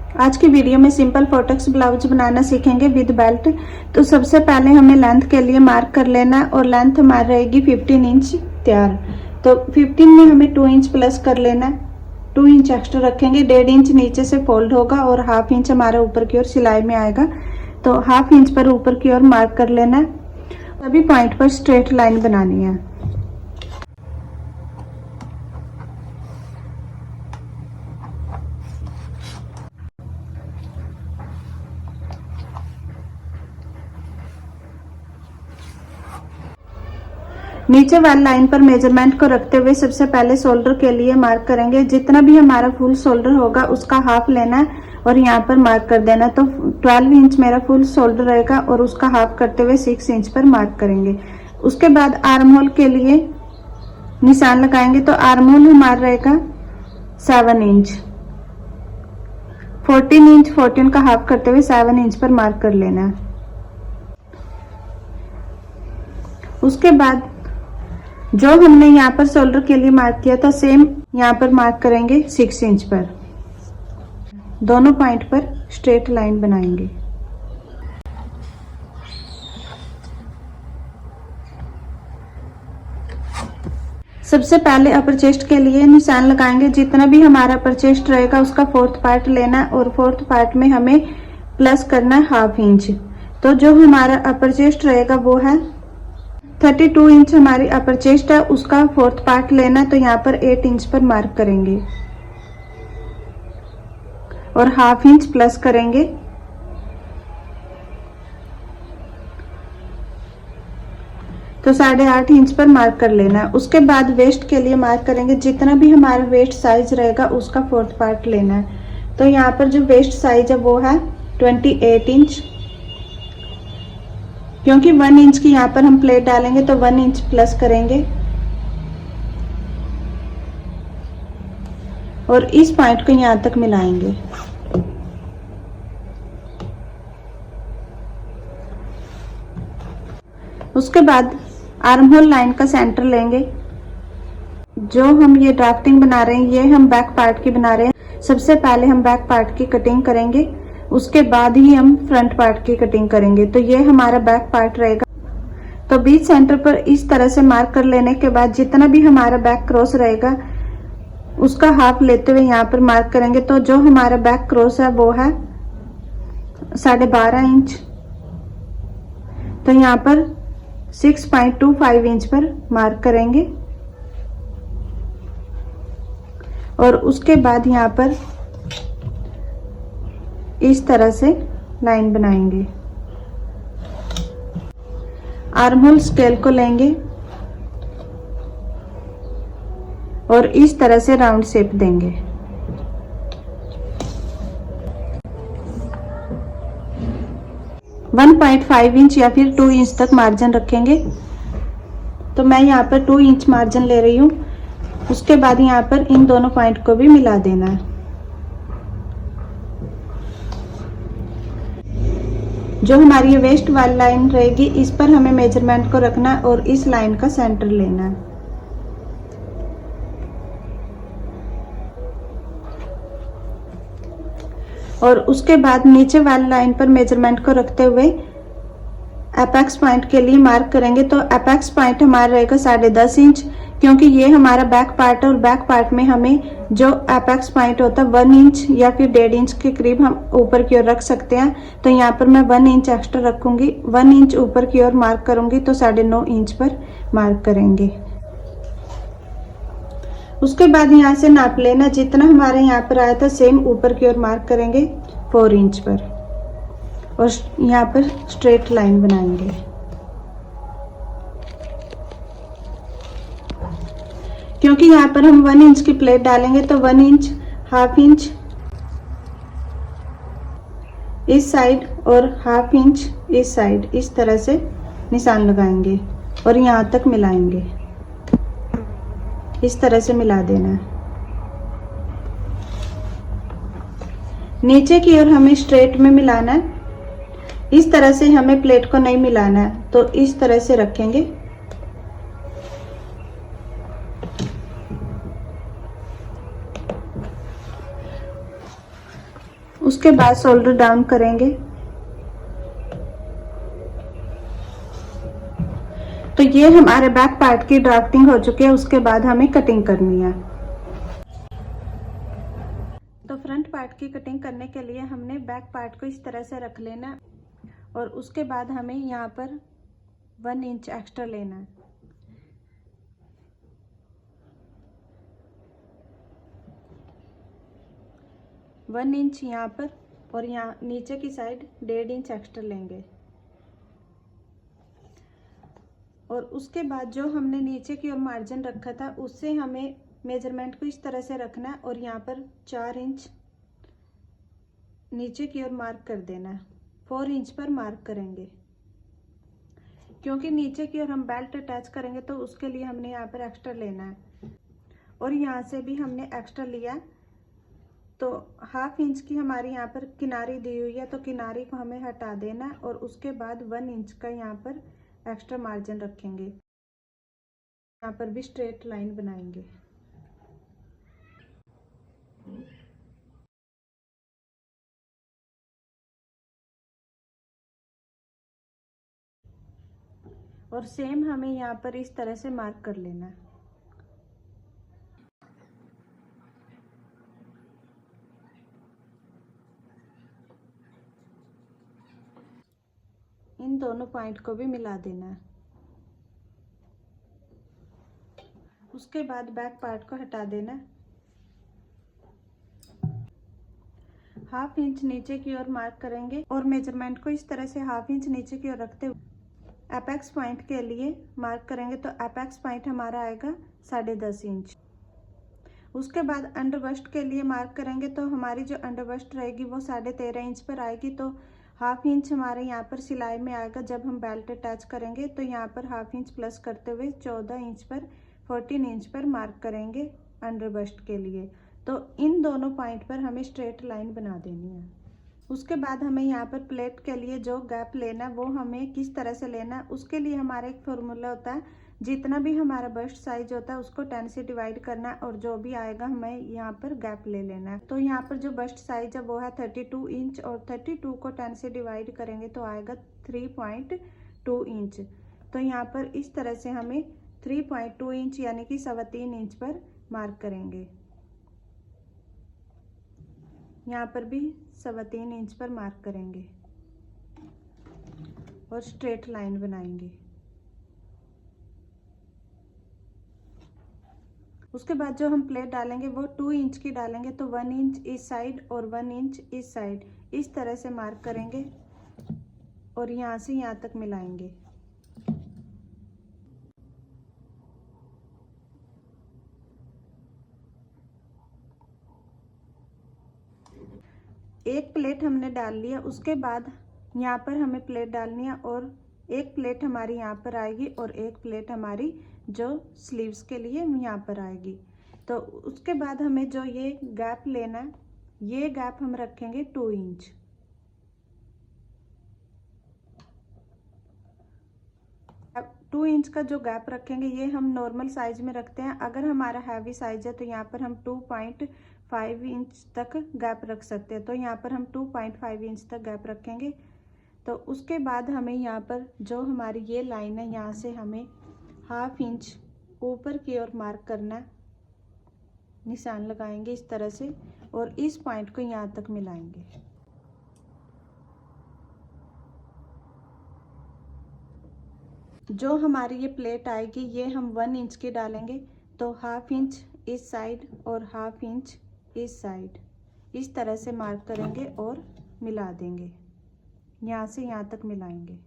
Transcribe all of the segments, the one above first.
आज की वीडियो में सिंपल फोटक्स ब्लाउज बनाना सीखेंगे विद बेल्ट। तो सबसे पहले हमें लेंथ के लिए मार्क कर लेना और लेंथ हमारी रहेगी 15 इंच तैयार। तो 15 में हमें 2 इंच प्लस कर लेना, 2 इंच एक्स्ट्रा रखेंगे। 1.5 इंच नीचे से फोल्ड होगा और हाफ इंच हमारा ऊपर की ओर सिलाई में आएगा। तो हाफ इंच पर ऊपर की ओर मार्क कर लेना। सभी पॉइंट पर स्ट्रेट लाइन बनानी है। नीचे वाली लाइन पर मेजरमेंट को रखते हुए सबसे पहले शोल्डर के लिए मार्क करेंगे। जितना भी हमारा फुल शोल्डर होगा उसका हाफ लेना है और यहाँ पर मार्क कर देना। तो 12 इंच मेरा फुल शोल्डर रहेगा और उसका हाफ करते हुए 6 इंच पर मार्क करेंगे। उसके बाद आर्म होल के लिए निशान लगाएंगे। तो आर्म होल हमारा रहेगा 7 इंच। 14 का हाफ करते हुए 7 इंच पर मार्क कर लेना है। उसके बाद जो हमने यहाँ पर शोल्डर के लिए मार्क किया था सेम यहाँ पर मार्क करेंगे 6 इंच पर। दोनों पॉइंट पर स्ट्रेट लाइन बनाएंगे। सबसे पहले अपर चेस्ट के लिए निशान लगाएंगे। जितना भी हमारा अपर चेस्ट रहेगा उसका 4th पार्ट लेना और 4th पार्ट में हमें प्लस करना है हाफ इंच। तो जो हमारा अपर चेस्ट रहेगा वो है 32 इंच हमारी अपर चेस्ट है, उसका 4th पार्ट लेना। तो यहाँ पर 8 इंच पर मार्क करेंगे और हाफ इंच प्लस करेंगे। तो 8.5 इंच पर मार्क कर लेना है। उसके बाद वेस्ट के लिए मार्क करेंगे। जितना भी हमारा वेस्ट साइज रहेगा उसका 4th पार्ट लेना है। तो यहाँ पर जो वेस्ट साइज है वो है 28 इंच। क्योंकि 1 इंच की यहाँ पर हम प्लेट डालेंगे तो 1 इंच प्लस करेंगे और इस पॉइंट को यहाँ तक मिलाएंगे। उसके बाद आर्म होल लाइन का सेंटर लेंगे। जो हम ये ड्राफ्टिंग बना रहे हैं ये हम बैक पार्ट की बना रहे हैं। सबसे पहले हम बैक पार्ट की कटिंग करेंगे, उसके बाद ही हम फ्रंट पार्ट की कटिंग करेंगे। तो ये हमारा बैक पार्ट रहेगा। तो बीच सेंटर पर इस तरह से मार्क कर लेने के बाद जितना भी हमारा बैक क्रॉस रहेगा उसका हाफ लेते हुए यहाँ पर मार्क करेंगे। तो जो हमारा बैक क्रॉस है वो है 12.5 इंच। तो यहाँ पर 6.25 इंच पर मार्क करेंगे और उसके बाद यहाँ पर इस तरह से लाइन बनाएंगे। आर्म होल स्केल को लेंगे और इस तरह से राउंड शेप देंगे। वन 1.5 इंच या फिर 2 इंच तक मार्जिन रखेंगे। तो मैं यहाँ पर 2 इंच मार्जिन ले रही हूँ। उसके बाद यहाँ पर इन दोनों पॉइंट को भी मिला देना है। जो हमारी वेस्ट वाली लाइन रहेगी इस पर हमें मेजरमेंट को रखना है और इस लाइन का सेंटर लेना है। और उसके बाद नीचे वाली लाइन पर मेजरमेंट को रखते हुए एपेक्स पॉइंट के लिए मार्क करेंगे। तो एपेक्स पॉइंट हमारा रहेगा 10.5 इंच। क्योंकि ये हमारा बैक पार्ट है और बैक पार्ट में हमें जो एपेक्स पॉइंट होता है 1 इंच या फिर 1.5 इंच के करीब हम ऊपर की ओर रख सकते हैं। तो यहाँ पर मैं 1 इंच एक्स्ट्रा रखूंगी। 1 इंच ऊपर की ओर मार्क करूंगी तो 9.5 इंच पर मार्क करेंगे। उसके बाद यहाँ से नाप लेना। जितना हमारे यहाँ पर आया था सेम ऊपर की ओर मार्क करेंगे 4 इंच पर और यहाँ पर स्ट्रेट लाइन बनाएंगे। क्योंकि यहाँ पर हम 1 इंच की प्लेट डालेंगे तो 1 इंच, हाफ इंच इस साइड और हाफ इंच इस साइड, इस तरह से निशान लगाएंगे और यहाँ तक मिलाएंगे। इस तरह से मिला देना है। नीचे की ओर हमें स्ट्रेट में मिलाना है। इस तरह से हमें प्लेट को नहीं मिलाना है। तो इस तरह से रखेंगे। उसके बाद शोल्डर डाउन करेंगे। तो ये हमारे बैक पार्ट की ड्राफ्टिंग हो चुकी है। उसके बाद हमें कटिंग करनी है। तो फ्रंट पार्ट की कटिंग करने के लिए हमने बैक पार्ट को इस तरह से रख लेना और उसके बाद हमें यहाँ पर 1 इंच एक्स्ट्रा लेना है। वन इंच यहाँ पर और यहाँ नीचे की साइड 1.5 इंच एक्स्ट्रा लेंगे। और उसके बाद जो हमने नीचे की ओर मार्जिन रखा था उससे हमें मेजरमेंट को इस तरह से रखना है और यहाँ पर 4 इंच नीचे की ओर मार्क कर देना है। 4 इंच पर मार्क करेंगे क्योंकि नीचे की ओर हम बेल्ट अटैच करेंगे तो उसके लिए हमने यहाँ पर एक्स्ट्रा लेना है। और यहाँ से भी हमने एक्स्ट्रा लिया, तो 1/2 इंच की हमारी यहाँ पर किनारी दी हुई है, तो किनारी को हमें हटा देना और उसके बाद 1 इंच का यहाँ पर एक्स्ट्रा मार्जिन रखेंगे। यहाँ पर भी स्ट्रेट लाइन बनाएंगे। और सेम हमें यहाँ पर इस तरह से मार्क कर लेना है। इन दोनों पॉइंट को भी मिला देना है। उसके बाद बैक पार्ट को हटा देना है। 1/2 इंच नीचे की ओर मार्क करेंगे और मेजरमेंट को इस तरह से 1/2 इंच नीचे की ओर रखते हुए एपेक्स पॉइंट के लिए मार्क करेंगे। तो एपेक्स पॉइंट हमारा आएगा 10.5 इंच। उसके बाद अंडर बस्ट के लिए मार्क करेंगे, तो हमारी जो अंडर बस्ट रहेगी वो 13.5 इंच पर आएगी। तो 1/2 इंच हमारे यहाँ पर सिलाई में आएगा। जब हम बेल्ट अटैच करेंगे तो यहाँ पर 1/2 इंच प्लस करते हुए 14 इंच पर 14 इंच पर मार्क करेंगे अंडर बस्ट के लिए। तो इन दोनों पॉइंट पर हमें स्ट्रेट लाइन बना देनी है। उसके बाद हमें यहाँ पर प्लेट के लिए जो गैप लेना है वो हमें किस तरह से लेना है, उसके लिए हमारा एक फॉर्मूला होता है। जितना भी हमारा बस्ट साइज होता है उसको 10 से डिवाइड करना है और जो भी आएगा हमें यहाँ पर गैप ले लेना है। तो यहाँ पर जो बस्ट साइज है वो है 32 इंच और 32 को 10 से डिवाइड करेंगे तो आएगा 3.2 इंच। तो यहाँ पर इस तरह से हमें 3.2 इंच यानी कि 3.25 इंच पर मार्क करेंगे। यहाँ पर भी 3.25 इंच पर मार्क करेंगे और स्ट्रेट लाइन बनाएंगे। उसके बाद जो हम प्लेट डालेंगे वो 2 इंच की डालेंगे। तो 1 इंच इस साइड और 1 इंच इस साइड इस तरह से मार्क करेंगे और यहाँ से यहाँ तक मिलाएंगे। एक प्लेट हमने डाल लिया। उसके बाद यहाँ पर हमें प्लेट डालनी है और एक प्लेट हमारी यहाँ पर आएगी और एक प्लेट हमारी जो स्लीव्स के लिए यहाँ पर आएगी। तो उसके बाद हमें जो ये गैप लेना है, ये गैप हम रखेंगे 2 इंच। अब 2 इंच का जो गैप रखेंगे ये हम नॉर्मल साइज में रखते हैं। अगर हमारा हैवी साइज है तो यहाँ पर हम 2.5 इंच तक गैप रख सकते हैं। तो यहाँ पर हम 2.5 इंच तक गैप रखेंगे। तो उसके बाद हमें यहाँ पर जो हमारी ये लाइन है यहाँ से हमें 1/2 इंच ऊपर की ओर मार्क करना, निशान लगाएंगे इस तरह से और इस पॉइंट को यहाँ तक मिलाएंगे। जो हमारी ये प्लेट आएगी ये हम 1 इंच की डालेंगे। तो 1/2 इंच इस साइड और 1/2 इंच इस साइड इस तरह से मार्क करेंगे और मिला देंगे, यहाँ से यहाँ तक मिलाएंगे।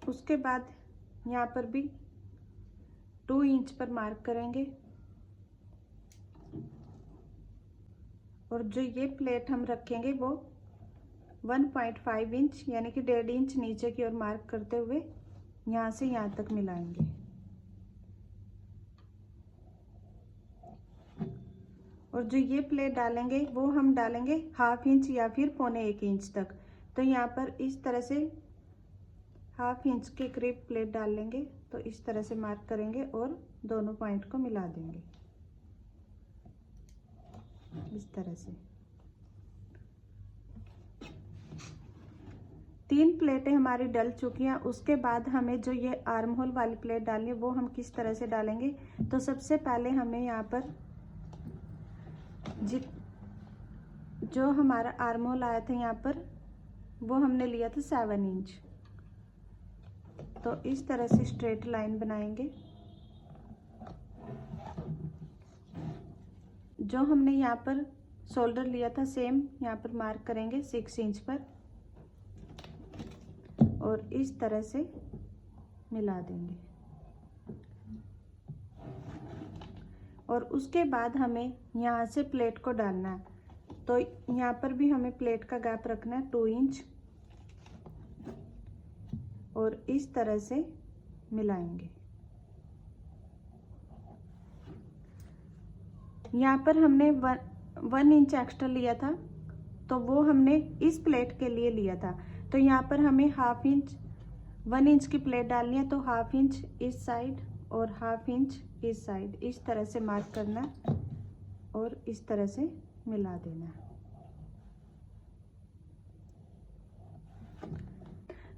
उसके बाद यहाँ पर भी 2 इंच पर मार्क करेंगे और जो ये प्लेट हम रखेंगे वो 1.5 इंच यानी कि 1.5 इंच नीचे की ओर मार्क करते हुए यहाँ से यहाँ तक मिलाएंगे। और जो ये प्लेट डालेंगे वो हम डालेंगे 1/2 इंच या फिर 1.25 इंच तक। तो यहाँ पर इस तरह से हाफ इंच के करीब प्लेट डाल लेंगे। तो इस तरह से मार्क करेंगे और दोनों पॉइंट को मिला देंगे इस तरह से। 3 प्लेटें हमारी डल चुकी हैं। उसके बाद हमें जो ये आर्म होल वाली प्लेट डालनी है वो हम किस तरह से डालेंगे। तो सबसे पहले हमें यहाँ पर जो हमारा आर्म होल आया था यहाँ पर वो हमने लिया था 7 इंच। तो इस तरह से स्ट्रेट लाइन बनाएंगे। जो हमने यहाँ पर शोल्डर लिया था सेम यहाँ पर मार्क करेंगे 6 इंच पर और इस तरह से मिला देंगे। और उसके बाद हमें यहाँ से प्लेट को डालना है। तो यहाँ पर भी हमें प्लेट का गैप रखना है 2 इंच और इस तरह से मिलाएंगे। यहाँ पर हमने 1 इंच एक्स्ट्रा लिया था तो वो हमने इस प्लेट के लिए लिया था। तो यहाँ पर हमें हाफ इंच 1 इंच की प्लेट डालनी है। तो हाफ इंच इस साइड और हाफ इंच इस साइड इस तरह से मार्क करना और इस तरह से मिला देना।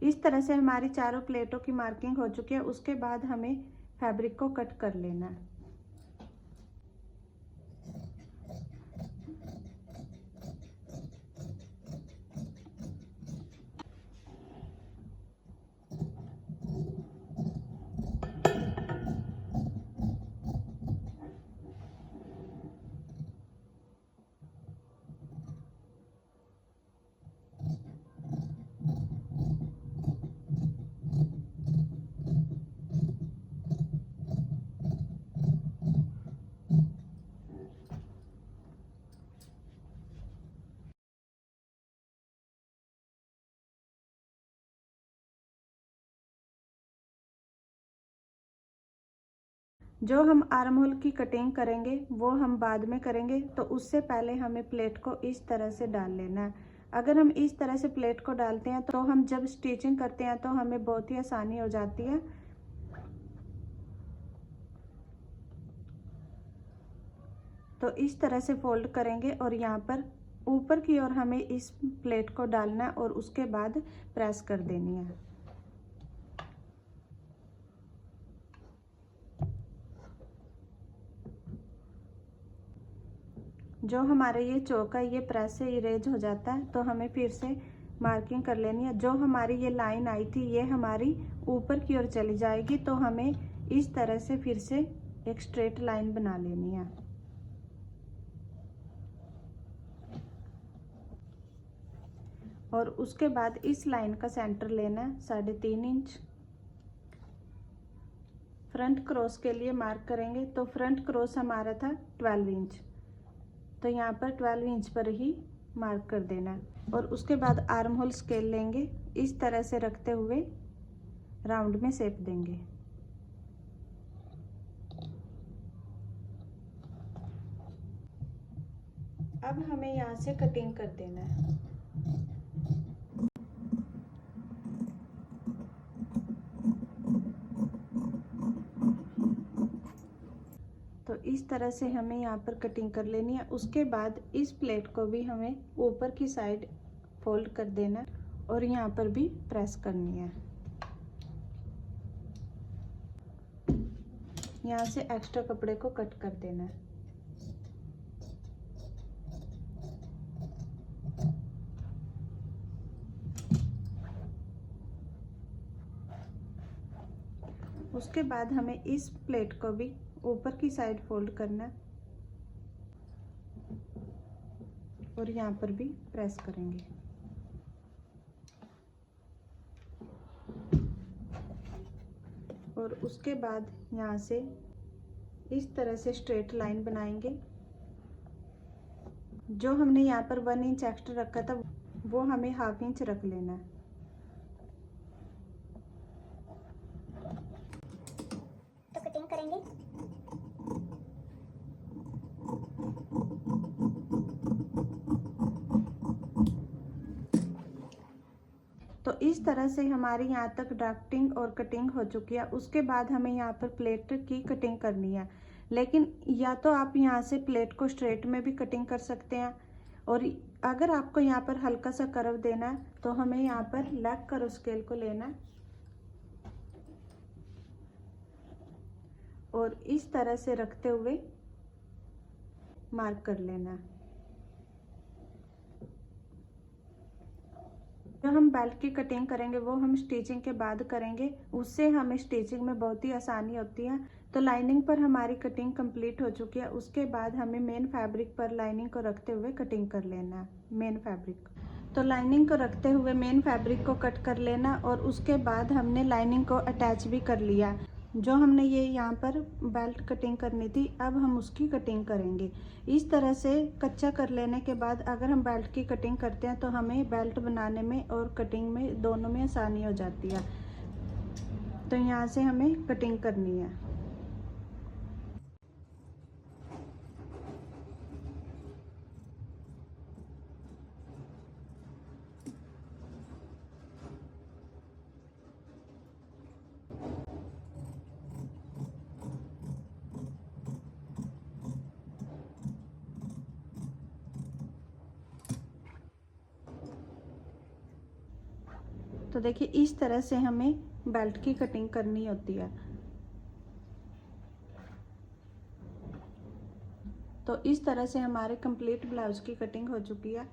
इस तरह से हमारी चारों प्लेटों की मार्किंग हो चुकी है। उसके बाद हमें फैब्रिक को कट कर लेना है। जो हम आर्म होल की कटिंग करेंगे वो हम बाद में करेंगे। तो उससे पहले हमें प्लेट को इस तरह से डाल लेना है। अगर हम इस तरह से प्लेट को डालते हैं तो हम जब स्टिचिंग करते हैं तो हमें बहुत ही आसानी हो जाती है। तो इस तरह से फोल्ड करेंगे और यहाँ पर ऊपर की ओर हमें इस प्लेट को डालना और उसके बाद प्रेस कर देनी है। जो हमारे ये चौका ये प्रेस से इरेज हो जाता है तो हमें फिर से मार्किंग कर लेनी है। जो हमारी ये लाइन आई थी ये हमारी ऊपर की ओर चली जाएगी। तो हमें इस तरह से फिर से एक स्ट्रेट लाइन बना लेनी है। और उसके बाद इस लाइन का सेंटर लेना है 3.5 इंच। फ्रंट क्रॉस के लिए मार्क करेंगे। तो फ्रंट क्रॉस हमारा था 12 इंच। तो यहाँ पर 12 इंच पर ही मार्क कर देना है। और उसके बाद आर्म होल स्केल लेंगे, इस तरह से रखते हुए राउंड में शेप देंगे। अब हमें यहाँ से कटिंग कर देना है। तो इस तरह से हमें यहाँ पर कटिंग कर लेनी है। उसके बाद इस प्लेट को भी हमें ऊपर की साइड फोल्ड कर देना और यहाँ पर भी प्रेस करनी है। यहाँ से एक्स्ट्रा कपड़े को कट कर देना है। उसके बाद हमें इस प्लेट को भी ऊपर की साइड फोल्ड करना और यहाँ पर भी प्रेस करेंगे। और उसके बाद यहाँ से इस तरह से स्ट्रेट लाइन बनाएंगे। जो हमने यहाँ पर 1 इंच एक्स्ट्रा रखा था वो हमें हाफ इंच रख लेना है। तो कटिंग करेंगे। तो इस तरह से हमारी यहाँ तक ड्राफ्टिंग और कटिंग हो चुकी है। उसके बाद हमें यहाँ पर प्लेट की कटिंग करनी है, लेकिन या तो आप यहाँ से प्लेट को स्ट्रेट में भी कटिंग कर सकते हैं, और अगर आपको यहाँ पर हल्का सा कर्व देना है तो हमें यहाँ पर लेग कर्व स्केल को लेना है और इस तरह से रखते हुए मार्क कर लेना है। जो हम बेल्ट की कटिंग करेंगे वो हम स्टिचिंग के बाद करेंगे, उससे हमें स्टिचिंग में बहुत ही आसानी होती है। तो लाइनिंग पर हमारी कटिंग कंप्लीट हो चुकी है। उसके बाद हमें मेन फैब्रिक पर लाइनिंग को रखते हुए कटिंग कर लेना है। मेन फैब्रिक तो लाइनिंग को रखते हुए मेन फैब्रिक को कट कर लेना, और उसके बाद हमने लाइनिंग को अटैच भी कर लिया। जो हमने ये यहाँ पर बेल्ट कटिंग करनी थी, अब हम उसकी कटिंग करेंगे। इस तरह से कच्चा कर लेने के बाद अगर हम बेल्ट की कटिंग करते हैं तो हमें बेल्ट बनाने में और कटिंग में दोनों में आसानी हो जाती है। तो यहाँ से हमें कटिंग करनी है। तो देखिए इस तरह से हमें बेल्ट की कटिंग करनी होती है। तो इस तरह से हमारे कंप्लीट ब्लाउज की कटिंग हो चुकी है।